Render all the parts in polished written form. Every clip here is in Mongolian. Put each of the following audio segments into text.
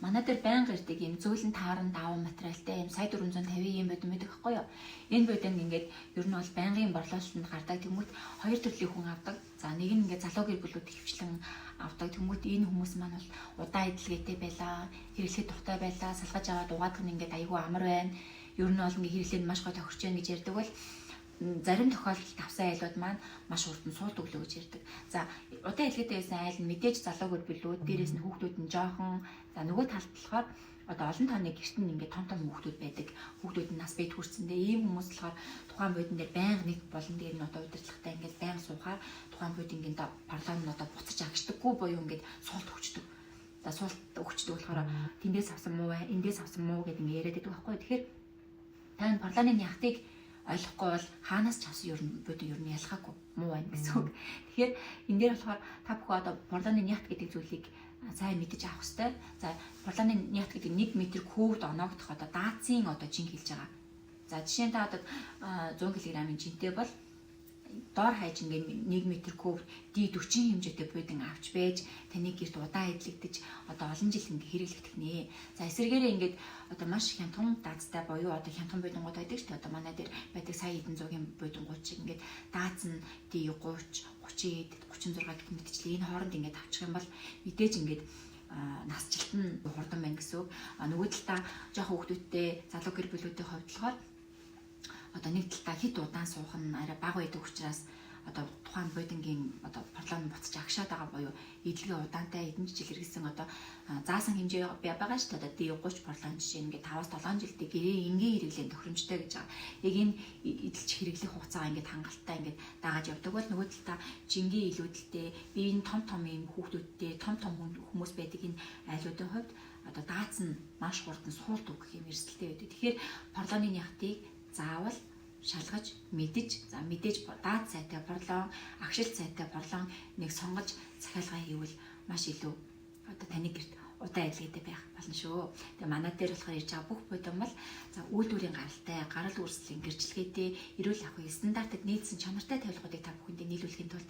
Манай дээр байнга ирдэг юм зөөлөн тааран даван материалтай юм сая 450 юм байдаг мэдэх байхгүй юу? Энэ бодинг ингээд ер нь бол байнгын борлуулалтанд гардаг тэмүүт хоёр төрлийн хүн авдаг. За нэг нь ингээд залуу гэр бүлүүд хөвчлэн авдаг. Тэмүүт энэ хүмүүс маань бол удаан эдлгээтэй байлаа, хэрэглэхэд тухтай байлаа, салгаж аваад угаадаг нь ингээд айгүй амар байна. Ер нь бол ингээд хэрэглээд маш гой тохирч байна гэж ярьдаг бол зарим тохиолдолд авсан айлууд маань маш урд нь суулт өглөө гэж ярьдаг. За удаан эдлгээтэй байсан айл нь мэдээж залуу гэр бүлүүд, дээрээс нь хүүхдүүд нь жоохон за нөгөө талд болохоор одоо олон тооны гэрт нь ингээд том хүүхдүүд байдаг. Хүүхдүүд нь нас бий хүрсэндээ ийм хүмүүс болохоор тухайн бодин дээр байнга нэг болон дээр нь одоо удирдлагатай ингээд байнга суухаар тухайн бодин ингээд парлам нь одоо буцаж агшдаггүй буюу ингээд суулт өгчдөг. За суулт өгчдөг болохоор тэндээс авсан муу бай, эндээс авсан муу гэдэг ингээд яриад байдаг байхгүй. Тэгэхээр тань парламентын яхтыг ойлгохгүй бол хаанаас ч авсан ер нь ялгаагүй муу байна гэсэн үг. Тэгэхээр энэ дээр болохоор та бүхэн одоо парламентын яхт гэдэг зүйлийг сайн мэдэж авах хэрэгтэй. За парламентын яхт гэдэг 1 м кубд оноогдох одоо даацын одоо жин хэлж байгаа. За жишээ нь та одоо 100 кг-ийн жинтэй бол доор хаяж ингээд 1 м куб D40 хэмжээтэй будин авч байж таны гэрт удаан эдлэгдэж одоо олон жил ингээд хэрэглэгдэх нэ. За эсвэргээрээ ингээд одоо маш хямдхан даацтай боيو одоо хямдхан будингууд байдаг шүү дээ. Одоо манай дээр байдаг сая хэдэн зуугийн будингууд шиг ингээд даац нь D30, 30, 36 гэх мэтчлээ энэ хооронд ингээд авчих юм бол мэдээж ингээд насжилт нь хурдан байна гэсэн үг. Нөгөө талдаа жоохон хүүхдүүдтэй залуу гэр бүлүүдийн хувьд болохоор одоо нэг талдаа хит удаан суух нь арай бага байдаг учраас одоо тухайн будингийн одоо парламент буцаж агшаад байгаа боيو эдлэгээ удаантай эдэн жил хэрэгсэн одоо заасан хэмжээ байгаа шүү дээ. Одоо D30 парламент жишээ ингээд 5-7 жилдээ гэрээ энгийн хэрэглэн тохиромжтой гэж байгаа. Яг энэ эдэлж хэрэглэх хугацаа ингээд хангалттай ингээд дагаад явдаг бол нөгөө талдаа жингийн илүүдэлтэй биеийн том юм хүүхдүүдтэй том хүмүүс байдаг энэ айлуудын хувьд одоо даац нь маш хурдан суулт өгөх юм эрсдэлтэй байдаг. Тэгэхээр парламентын яхтыг заавал шалгаж мэдэж за мэдээж даад сайтай борлон агшил сайтай борлон нэг сонгож захиалга хийвэл маш илүү одоо таны гэрт удаан эдлгээтэй байх болно шүү. Тэгээ манай дээр болохоор ирж байгаа бүх бодон бол за үйлдвэрийн гаралтай, гарал үүслийн гэрчлэгээтэй эрүүл ахуйн стандартад нийцсэн чанартай тавилгуудыг та бүхэндээ нийлүүлэхийн тулд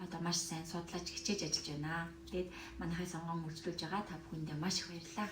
одоо маш сайн судлаж хичээж ажиллаж байна. Тэгээд манайхаа сонгон үйлчлүүлж байгаа та бүхэндээ маш их баярлалаа.